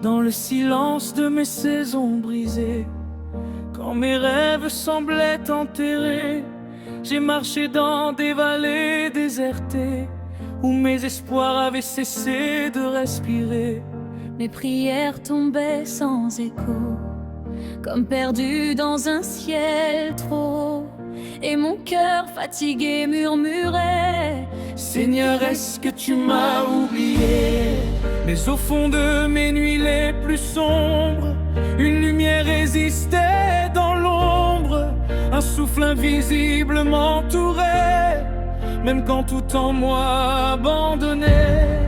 dans le silence de mes saisons brisées. Quand mes rêves semblaient enterrés, j'ai marché dans des vallées désertées, où mes espoirs avaient cessé de respirer. Mes prières tombaient sans écho, comme perdues dans un ciel trop haut. Et mon cœur fatigué murmurait: Seigneur, est-ce que tu m'as oublié? Mais au fond de mes nuits les plus sombres, une lumière résistait dans l'ombre. Un souffle invisible m'entourait, même quand tout en moi abandonnait.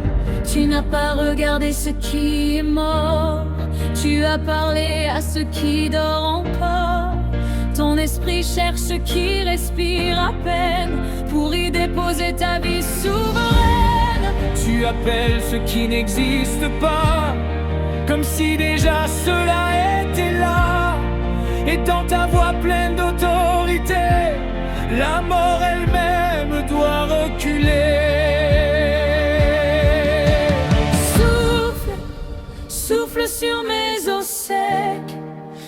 Tu n'as pas regardé ce qui est mort, tu as parlé à ce qui dort encore. Ton esprit cherche ce qui respire à peine, pour y déposer ta vie souveraine. Tu appelles ce qui n'existe pas, comme si déjà cela était là. Et dans ta voix pleine d'autorité, la mort elle-même doit reculer. Souffle sur mes os secs,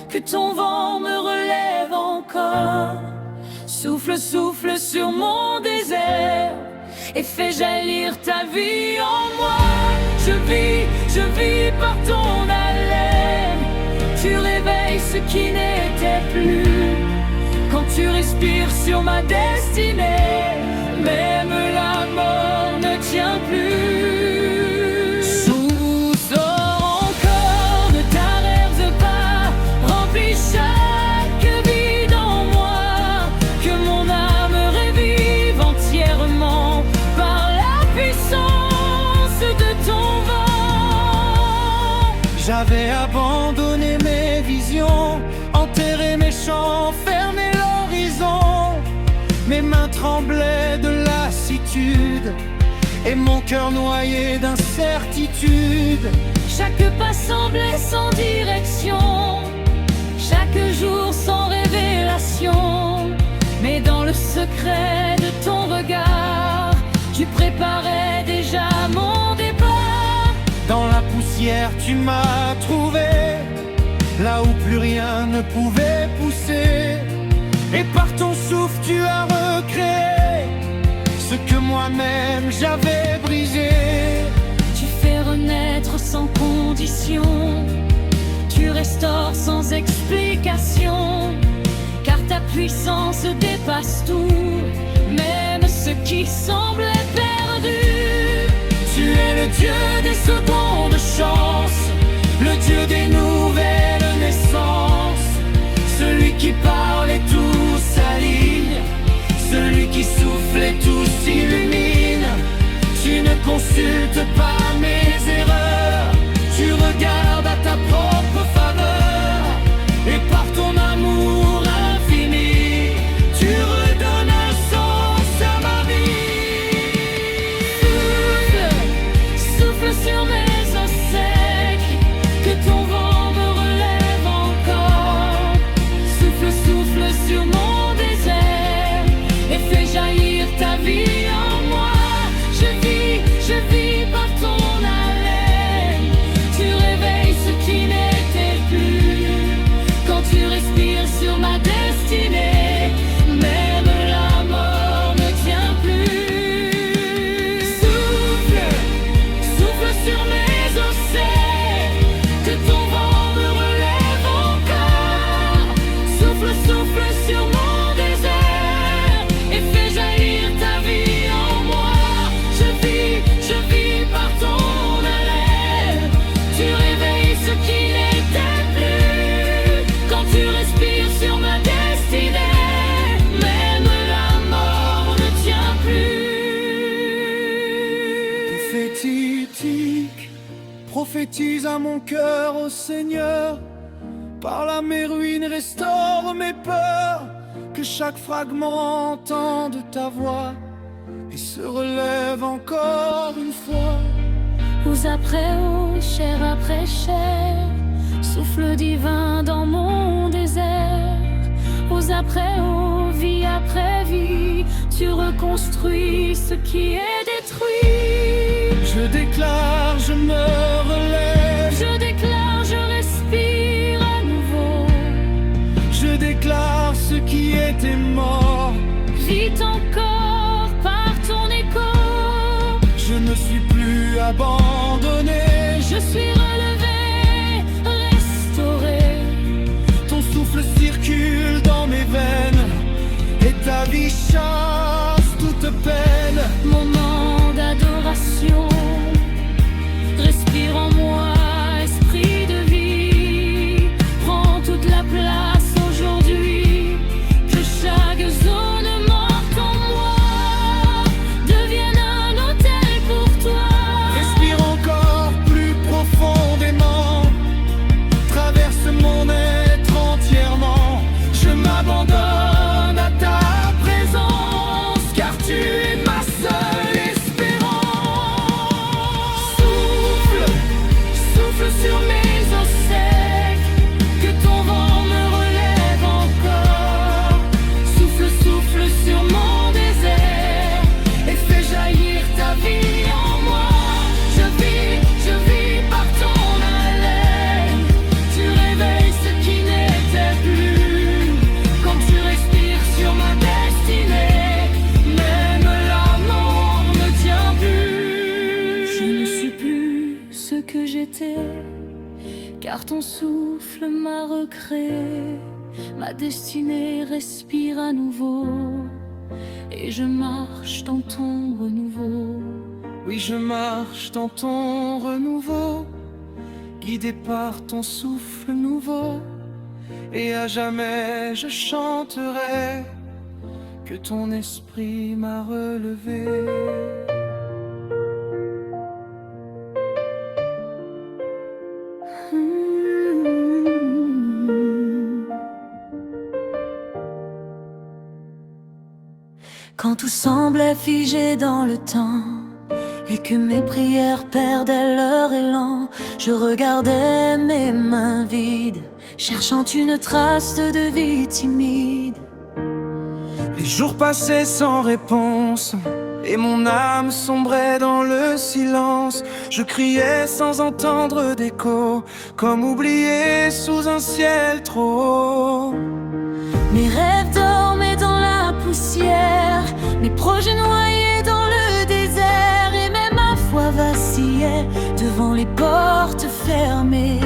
que ton vent me relève encore. Souffle, souffle sur mon désert, et fais jaillir ta vie en moi. Je vis par ton haleine. Tu réveilles ce qui n'était plus. Quand tu respires sur ma destinée, même la mort ne tient plus. J'avais abandonné mes visions, enterré mes chants, fermé l'horizon. Mes mains tremblaient de lassitude et mon cœur noyé d'incertitude. Chaque pas semblait sans direction, chaque jour sans révélation. Mais dans le secret de ton regard, tu préparais déjà mon départ. Dans la poussière tu m'as trouvé, là où plus rien ne pouvait pousser. Et par ton souffle tu as recréé ce que moi-même j'avais brisé. Tu fais renaître sans condition, tu restaures sans explication, car ta puissance dépasse tout, même ce qui semblait perdu. Tu es le Dieu des secondes chances, le Dieu des nouvelles naissances, celui qui parle et tout s'aligne, celui qui souffle et tout s'illumine. Tu ne consultes pas mes erreurs, tu regardes à ta propre faveur, et par ton amour infini, tu redonnes un sens à ma vie. Sur mes os secs, que ton vent me relève encore. Souffle, souffle sur mon désert, et fais jaillir ta vie en moi. Je vis par ton haleine. Tu réveilles ce qui n'était plus. Quand tu respires sur ma destinée, même la mort ne tient plus. Souffle sur mes os secs, que ton vent me relève encore. Souffle, souffle sur mon désert, et fais jaillir ta vie en moi. Je vis par ton haleine. Tu réveilles ce qui n'était plus. Quand tu respires sur ma destinée, même la mort ne tient plus. Prophétise à mon cœur, ô Seigneur. Parle à mes ruines, restaure mes peurs. Que chaque fragment entende ta voix et se relève encore une fois. Ous après ous, chair après chair, souffle divin dans mon désert. Ous après ous, vie après vie, tu reconstruis ce qui est détruit. Je déclare, je me relève. Je déclare abandonné. Je suis relevé, restauré. Ton souffle circule dans mes veines et ta vie chasse toute peine. Moment d'adoration, respire en moi, esprit de vie. Prends toute la place aujourd'hui, que chaque zone morte en moi devienne un hôtel pour toi. Respire encore plus profondément, traverse mon être entièrement. Je m'abandonne à ta présence, car tu es ma seule espérance. Souffle, souffle sur mes os secs, que ton vent me relève encore. Souffle, souffle sur mon désert et fais jaillir ta vie en moi. Je vis par ton haleine. Tu réveilles ce qui n'était plus. Quand tu respires sur ma destinée, même la mort ne tient plus. Je ne suis plus ce que j'étais, car ton souffle m'a recréé. Ma destinée respire à nouveau, et je marche dans ton renouveau. Oui, je marche dans ton renouveau, guidé par ton souffle nouveau. Et à jamais je chanterai que ton esprit m'a relevé. Quand tout semblait figé dans le temps et que mes prières perdaient leur élan, je regardais mes mains vides, cherchant une trace de vie timide. Les jours passaient sans réponse et mon âme sombrait dans le silence. Je criais sans entendre d'écho, comme oublié sous un ciel trop haut. Mes rêves dormaient dans la poussière, mes projets noyés dans le désert, et même ma foi vacillait devant les portes fermées.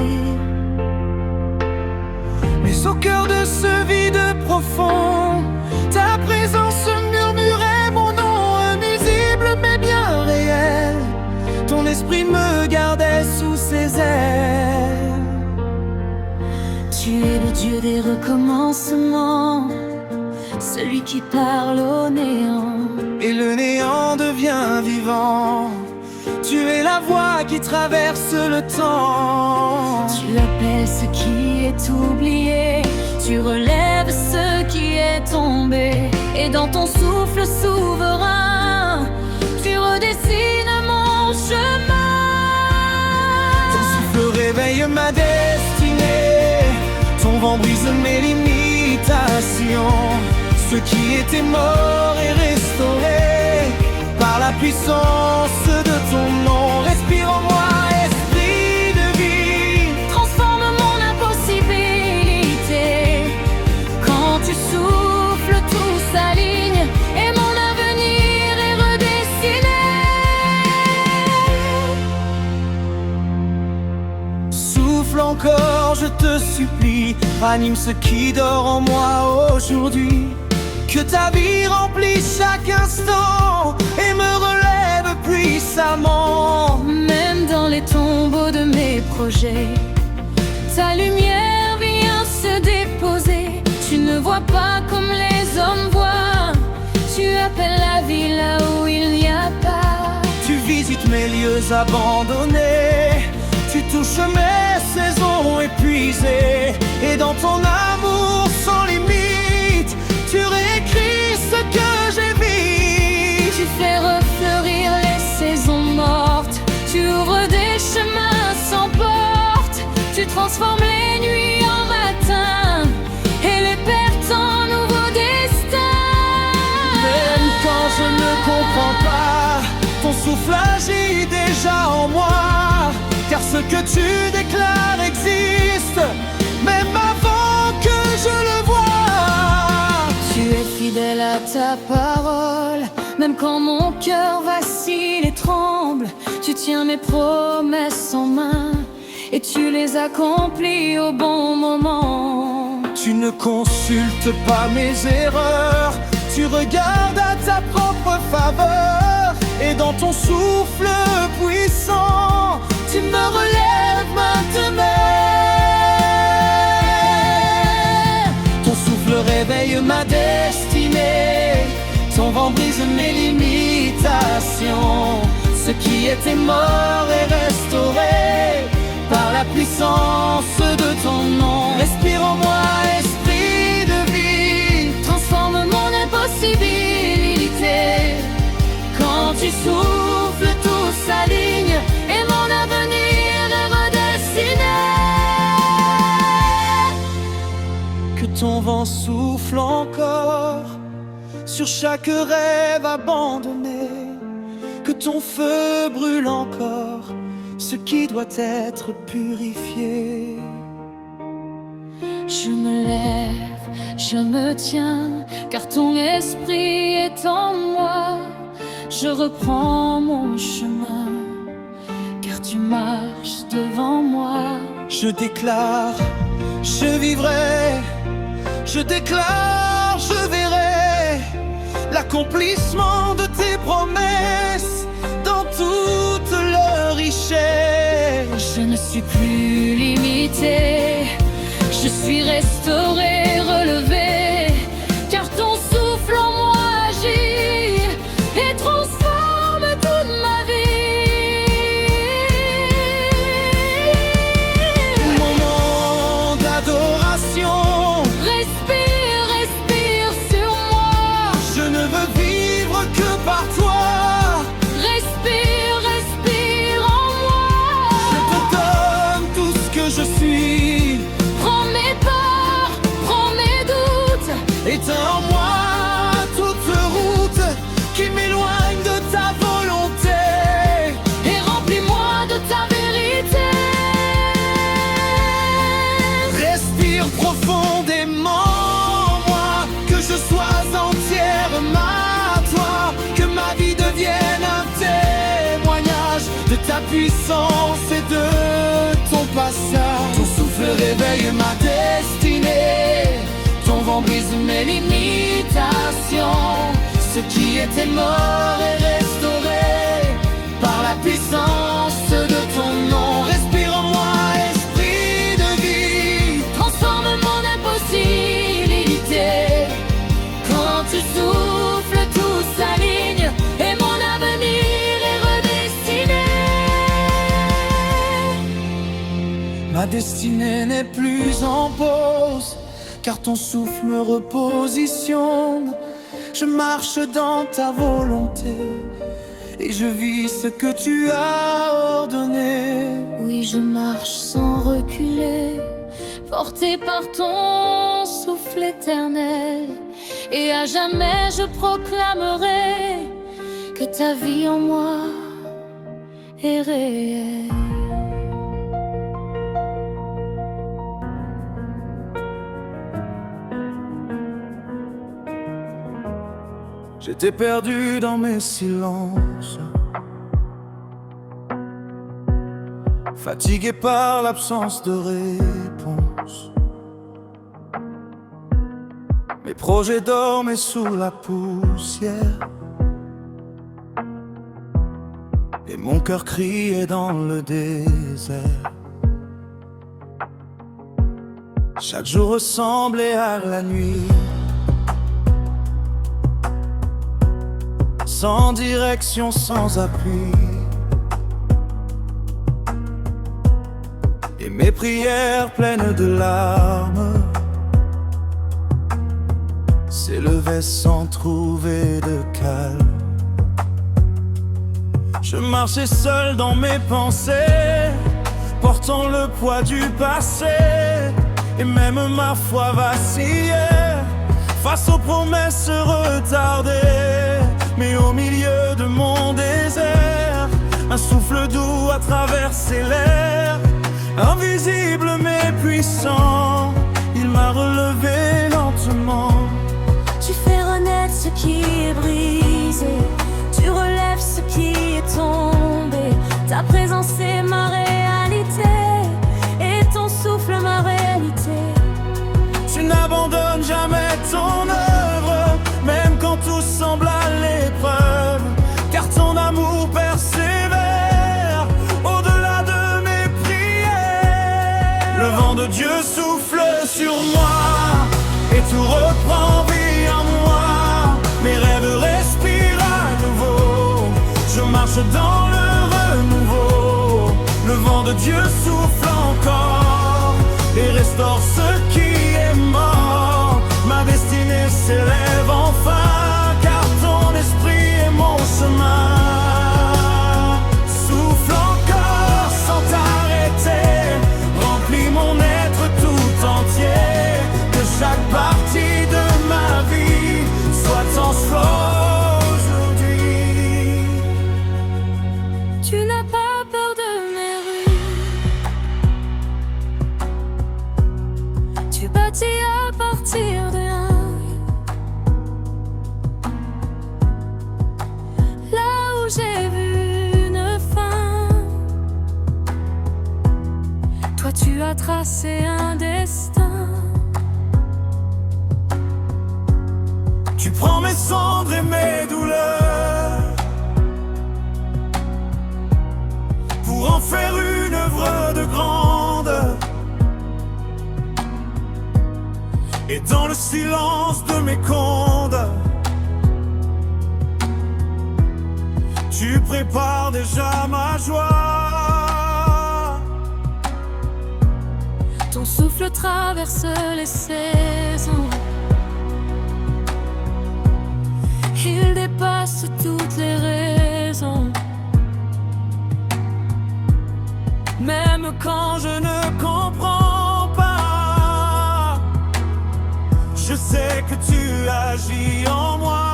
Mais au cœur de ce vide profond, ta présence murmurait mon nom, invisible mais bien réel. Ton esprit me gardait sous ses ailes. Tu es le Dieu des recommencements, celui qui parle au néant. Et le néant devient vivant. Tu es la voie qui traverse le temps. Tu appelles ce qui est oublié, tu relèves ce qui est tombé, et dans ton souffle souverain, tu redessines mon chemin. Ton souffle réveille ma destinée, ton vent brise mes limitations. Ce qui était mort est restauré par la puissance de ton nom. Respire en moi, esprit de vie. Transforme mon impossibilité. Quand tu souffles, tout s'aligne et mon avenir est redessiné. Souffle encore, je te supplie, ranime ce qui dort en moi aujourd'hui. Que ta vie remplisse chaque instant et me relève puissamment. Même dans les tombeaux de mes projets, ta lumière vient se déposer. Tu ne vois pas comme les hommes voient, tu appelles la vie là où il n'y a pas. Tu visites mes lieux abandonnés, tu touches mes saisons épuisées, et dans ton amour sans limite, tu réécris ce que j'évite. Tu fais refleurir les saisons mortes, tu ouvres des chemins sans porte, tu transformes les nuits en matin et les pertes en nouveaux destins. Même quand je ne comprends pas, ton souffle agit déjà en moi, car ce que tu déclares existe, même avant que je le vois. Tu es fidèle à ta parole, même quand mon cœur vacille et tremble. Tu tiens mes promesses en main et tu les accomplis au bon moment. Tu ne consultes pas mes erreurs, tu regardes à ta propre faveur. Et dans ton souffle puissant, tu me relèves maintenant. Ton souffle réveille ma destinée, ton vent brise mes limitations. Ce qui était mort est restauré par la puissance de ton nom. Respire en moi, esprit de vie, Transforme mon impossibilité. Quand tu souffles, tout s'aligne et mon avenir est redessiné. que ton vent souffle encore sur chaque rêve abandonné, que ton feu brûle encore ce qui doit être purifié. Je me lève, je me tiens, car ton esprit est en moi. Je reprends mon chemin, car tu marches devant moi. Je déclare, je vivrai, je déclare, je verrai l'accomplissement de tes promesses dans toute leur richesse. Je ne suis plus limité, je suis restauré, relevé, car ton souffle en moi agit et transforme toute ma vie. Moment d'adoration, Respire, respire sur moi. je ne veux vivre que par toi. Respire, respire en moi. Je te donne tout ce que je suis. Prends mes peurs, prends mes doutes. Éteins en moi toute route qui m'éloigne de ta volonté. Et remplis-moi de ta vérité. Respire profondément en moi, que je sois entièrement à toi, que ma vie devienne un témoignage de ta puissance et de ton passage. Ton souffle réveille ma destinée, ton vent brise mes limitations. Ce qui était mort est restauré par la puissance de ton nom. Respire en moi, esprit de vie, Transforme mon impossibilité. Quand tu souffles, tout s'aligne et mon avenir est redessiné. ma destinée n'est plus en pause, car ton souffle me repositionne. Je marche dans ta volonté et je vis ce que tu as ordonné. Oui, je marche sans reculer, porté par ton souffle éternel. Et à jamais je proclamerai que ta vie en moi est réelle. J'étais perdu dans mes silences, fatigué par l'absence de réponse. Mes projets dormaient sous la poussière et mon cœur criait dans le désert. Chaque jour ressemblait à la nuit, sans direction, sans appui. Et mes prières pleines de larmes s'élevaient sans trouver de calme. Je marchais seul dans mes pensées, portant le poids du passé. Et même ma foi vacillait face aux promesses retardées. Mais au milieu de mon désert, un souffle doux a traversé l'air. Invisible mais puissant, il m'a relevé lentement. Tu fais renaître ce qui est brisé, tu relèves ce qui est tombé. Ta de Dieu souffle sur moi et tout reprend vie en moi. Mes rêves respirent à nouveau, je marche dans le renouveau. Le vent de Dieu souffle encore et restaure ce qui est mort. Ma destinée s'élève enfin, car ton esprit est mon chemin. Souffle encore sans t'arrêter, remplis mon être tout entier. Que chaque partie de ma vie soit transformée aujourd'hui. Tu n'as pas peur de mes rues, tu bâtis à partir de rien. Là où j'ai vu une fin, toi tu as tracé un destin. Tu prends mes cendres et mes douleurs pour en faire une œuvre de grande. Et dans le silence de mes condes, tu prépares déjà ma joie. Ton souffle traverse les saisons, il dépasse toutes les raisons. Même quand je ne comprends pas, je sais que tu agis en moi.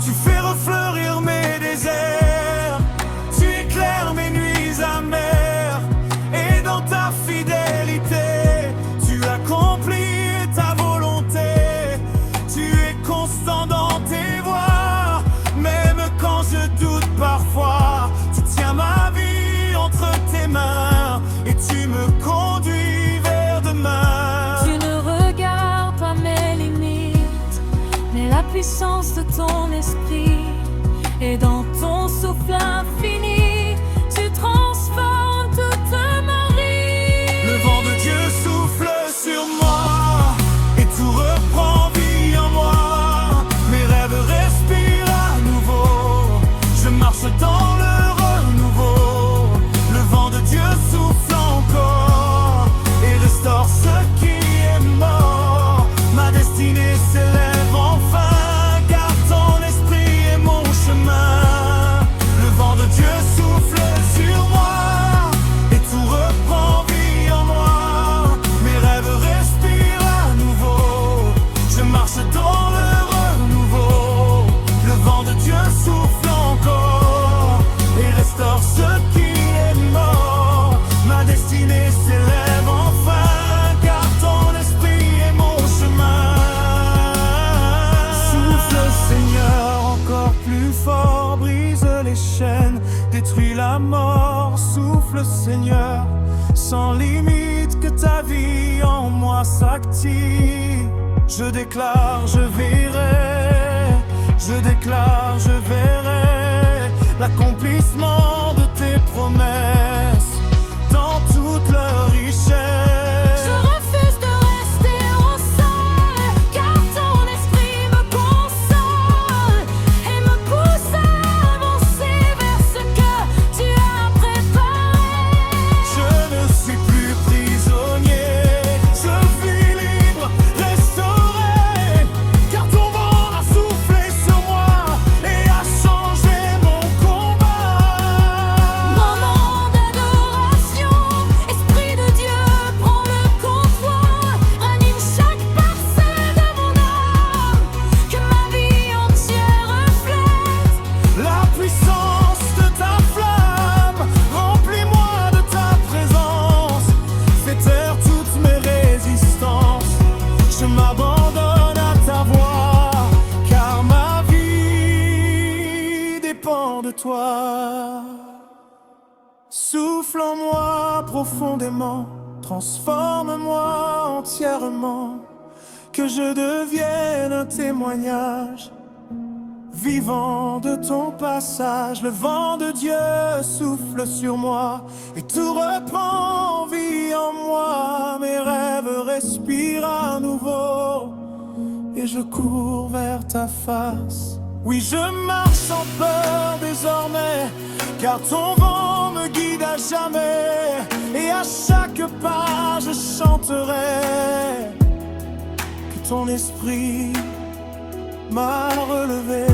Tu fais refleurir mes déserts, tu éclaires mes nuits amères. Et dans ta fidélité, tu accomplis ta volonté. Tu es constant dans tes voies, même quand je doute parfois. Tu tiens ma vie entre tes mains et tu me conduis vers demain. Tu ne regardes pas mes limites, mais la puissance de ton esprit. Et dans ton souffle infini, tu transformes toute ma vie. Le vent de Dieu souffle sur moi et tout reprend vie en moi. Mes rêves respirent à nouveau, je marche dans le renouveau. Le vent de Dieu souffle encore et restaure ce qui est mort. Ma destinée s'élève enfin, car ton esprit est mon chemin. Le vent de Dieu souffle sur moi et tout reprend vie en moi. Mes rêves respirent à nouveau, je marche dans le renouveau. Le vent de Dieu souffle encore et restaure ce qui est mort. Ma destinée s'élève enfin, car ton esprit est mon chemin. Souffle Seigneur encore plus fort, brise les chaînes, détruis la mort. Souffle Seigneur sans limite, que ta vie en moi s'active. Je déclare, je verrai, je déclare, je verrai l'accomplissement de tes promesses dans toute leur richesse. Je refuse de rester au sol, car ton esprit me console et me pousse à avancer vers ce que tu as préparé. Je ne suis plus prisonnier, je vis libre, restauré, car ton vent a soufflé sur moi et a changé mon combat. Moment d'adoration, Esprit de Dieu, prends le contrôle, ranime chaque parcelle de mon âme, que ma vie entière reflète La puissance de ta flamme, remplis-moi de ta présence. Fais taire toutes mes résistances, je m'abandonne à ta voix, car ma vie dépend de toi. Souffle en moi profondément, transforme-moi entièrement, que je devienne un témoignage Vivant de ton passage, le vent de Dieu souffle sur moi et tout reprend vie en moi. Mes rêves respirent à nouveau et je cours vers ta face. Oui, je marche sans peur désormais, car ton vent me guide à jamais. Et à chaque pas je chanterai que ton esprit m'a relevé.